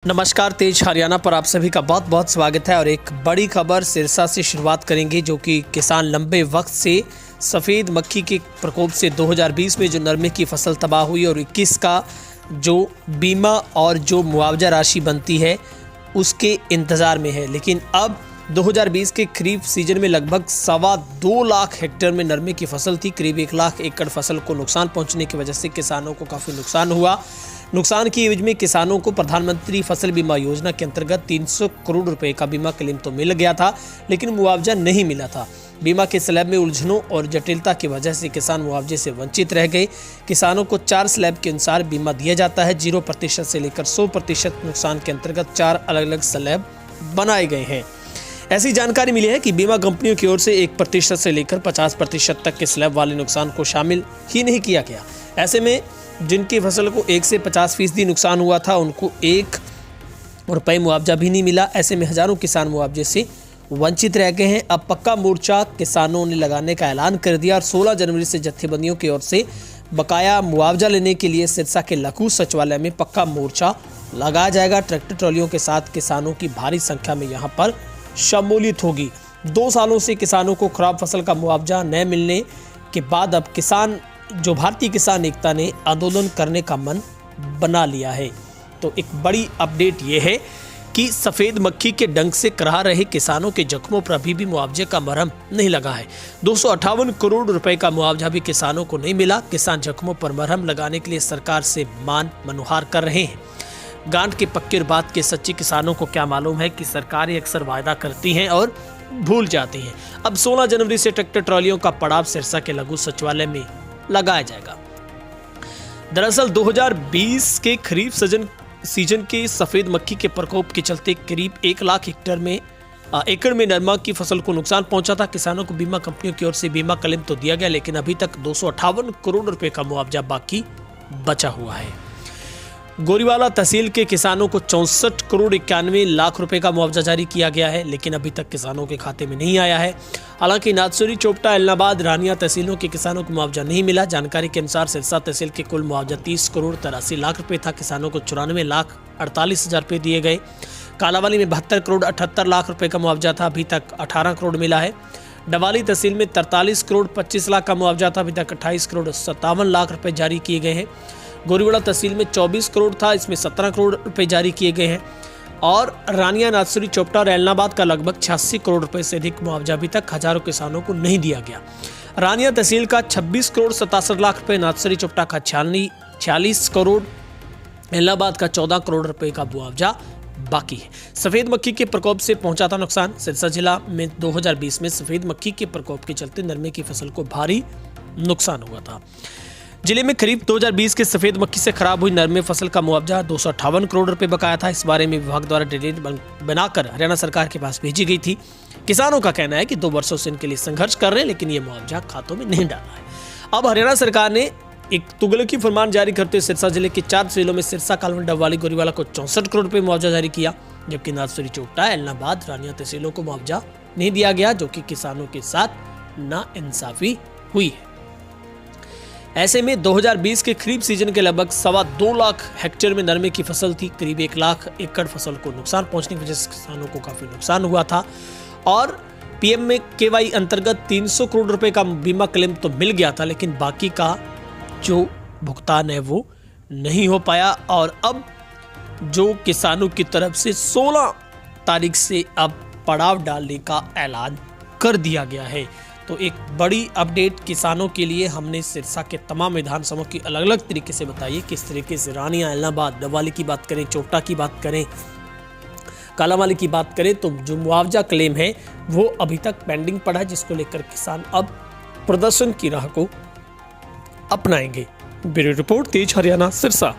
नमस्कार, तेज हरियाणा पर आप सभी का बहुत बहुत स्वागत है। और एक बड़ी खबर सिरसा से शुरुआत करेंगे, जो कि किसान लंबे वक्त से सफ़ेद मक्खी के प्रकोप से 2020 में जो नरमे की फसल तबाह हुई और 21 का जो बीमा और जो मुआवजा राशि बनती है उसके इंतज़ार में है। लेकिन अब 2020 के खरीफ सीजन में लगभग 2.25 लाख हेक्टेयर में नरमे की फसल थी। करीब 1 लाख एकड़ फसल को नुकसान पहुंचने की वजह से किसानों को काफ़ी नुकसान हुआ। नुकसान की एवज में किसानों को प्रधानमंत्री फसल बीमा योजना के अंतर्गत 300 करोड़ रुपए का बीमा क्लेम तो मिल गया था, लेकिन मुआवजा नहीं मिला था। बीमा के स्लैब में उलझनों और जटिलता की वजह से किसान मुआवजे से वंचित रह गए। किसानों को 4 स्लैब के अनुसार बीमा दिया जाता है। 0% से लेकर 100% नुकसान के अंतर्गत 4 अलग अलग स्लैब बनाए गए हैं। ऐसी जानकारी मिली है कि बीमा कंपनियों की ओर से 1% से लेकर 50% तक के स्लैब वाले नुकसान को शामिल ही नहीं किया गया। ऐसे में जिनकी फसल को 1 से 50% नुकसान हुआ था, उनको 1 रुपये मुआवजा भी नहीं मिला। ऐसे में हजारों किसान मुआवजे से वंचित रह गए हैं। अब पक्का मोर्चा किसानों ने लगाने का ऐलान कर दिया और 16 जनवरी से जत्थेबंदियों की ओर से बकाया मुआवजा लेने के लिए सिरसा के लखू सचिवालय में पक्का मोर्चा लगाया जाएगा। ट्रैक्टर ट्रॉलियों के साथ किसानों की भारी संख्या में यहाँ पर शमूलियत होगी। 2 सालों से किसानों को खराब फसल का मुआवजा न मिलने के बाद अब भारतीय किसान एकता ने आंदोलन करने का मन बना लिया है। तो एक बड़ी अपडेट ये है कि सफ़ेद मक्खी के डंक से कराह रहे किसानों के जख्मों पर अभी भी मुआवजे का मरहम नहीं लगा है। 258 करोड़ रुपए का मुआवजा भी किसानों को नहीं मिला। किसान जख्मों पर मरहम लगाने के लिए सरकार से मनुहार कर रहे हैं। गांठ के पक्के और बात के सच्चे किसानों को क्या मालूम है कि सरकारें अक्सर वायदा करती हैं और भूल जाती हैं। अब 16 जनवरी से ट्रैक्टर ट्रॉलियों का पड़ाव सिरसा के लघु सचिवालय में लगाया जाएगा। दरअसल 2020 के खरीफ सीजन के सफेद मक्खी के प्रकोप के चलते करीब 1 लाख एकड़ में नरमा की फसल को नुकसान पहुंचा था। किसानों को बीमा कंपनियों की ओर से बीमा क्लेम तो दिया गया, लेकिन अभी तक 258 करोड़ रुपए का मुआवजा बाकी बचा हुआ है। गोरीवाला तहसील के किसानों को 64 करोड़ 91 लाख रुपए का मुआवजा जारी किया गया है, लेकिन अभी तक किसानों के खाते में नहीं आया है। हालांकि नाथसुरी, चोपटा, एलनाबाद, रानिया तहसीलों के किसानों को मुआवजा नहीं मिला। जानकारी के अनुसार सिरसा तहसील के कुल मुआवजा 30 करोड़ 83 लाख रुपए था। किसानों को 94 लाख 48 हजार रुपये दिए गए। कालावाली में 72 करोड़ 78 लाख रुपए का मुआवजा था, अभी तक 18 करोड़ मिला है। डवाली तहसील में 43 करोड़ 25 लाख का मुआवजा था, अभी तक 28 करोड़ 57 लाख रुपए जारी किए गए हैं। गोरीवाड़ा तहसील में 24 करोड़ था, इसमें 17 करोड़ रुपए जारी किए गए हैं। और रानिया, नाथसुरी, चोपटा और एलनाबाद का लगभग 86 करोड़ रुपए से अधिक मुआवजा अभी तक हजारों किसानों को नहीं दिया गया। रानिया तहसील का 26 करोड़ 67 लाख रुपए, नाथसुरी चोपटा का 46 करोड़, एलनाबाद का 14 करोड़ रुपए का मुआवजा बाकी है। सफेद मक्खी के प्रकोप से पहुंचा था नुकसान। सिरसा जिला में 2020 में सफेद मक्खी के प्रकोप के चलते नरमे की फसल को भारी नुकसान हुआ था। जिले में खरीफ 2020 के सफेद मक्खी से खराब हुई नरमे फसल का मुआवजा 258 करोड़ रुपए बकाया था। इस बारे में विभाग द्वारा डिटेल बनाकर हरियाणा सरकार के पास भेजी गई थी। किसानों का कहना है कि 2 वर्षों से इनके लिए संघर्ष कर रहे हैं, लेकिन ये मुआवजा खातों में नहीं डाला है। अब हरियाणा सरकार ने एक तुगलकी फरमान जारी करते हुए सिरसा जिले के 4 जिलों में सिरसा, कालवंड, डबवाली, गोरीवाला को 64 करोड़ रुपए मुआवजा जारी किया, जबकि नाथसुरी, चोपटा, एलनाबाद, रानिया तहसीलों को मुआवजा नहीं दिया गया, जो कि किसानों के साथ नाइंसाफी हुई है। ऐसे में 2020 के खरीफ सीजन के लगभग 2.25 लाख हेक्टेयर में नरमे की फसल थी। करीब 1 लाख एकड़ फसल को नुकसान पहुंचने की वजह से किसानों को काफी नुकसान हुआ था। और PMKY अंतर्गत 300 करोड़ रुपए का बीमा क्लेम तो मिल गया था, लेकिन बाकी का जो भुगतान है वो नहीं हो पाया। और अब जो किसानों की तरफ से 16 तारीख से अब पड़ाव डालने का ऐलान कर दिया गया है। तो एक बड़ी अपडेट किसानों के लिए हमने सिरसा के तमाम विधानसभाओं की अलग अलग तरीके से बताइए, किस तरीके से रानिया, एलनाबाद, डबवाली की बात करें, चोपटा की बात करें, कालावाली की बात करें, तो जो मुआवजा क्लेम है वो अभी तक पेंडिंग पड़ा है, जिसको लेकर किसान अब प्रदर्शन की राह को अपनाएंगे। ब्यूरो रिपोर्ट, तेज हरियाणा, सिरसा।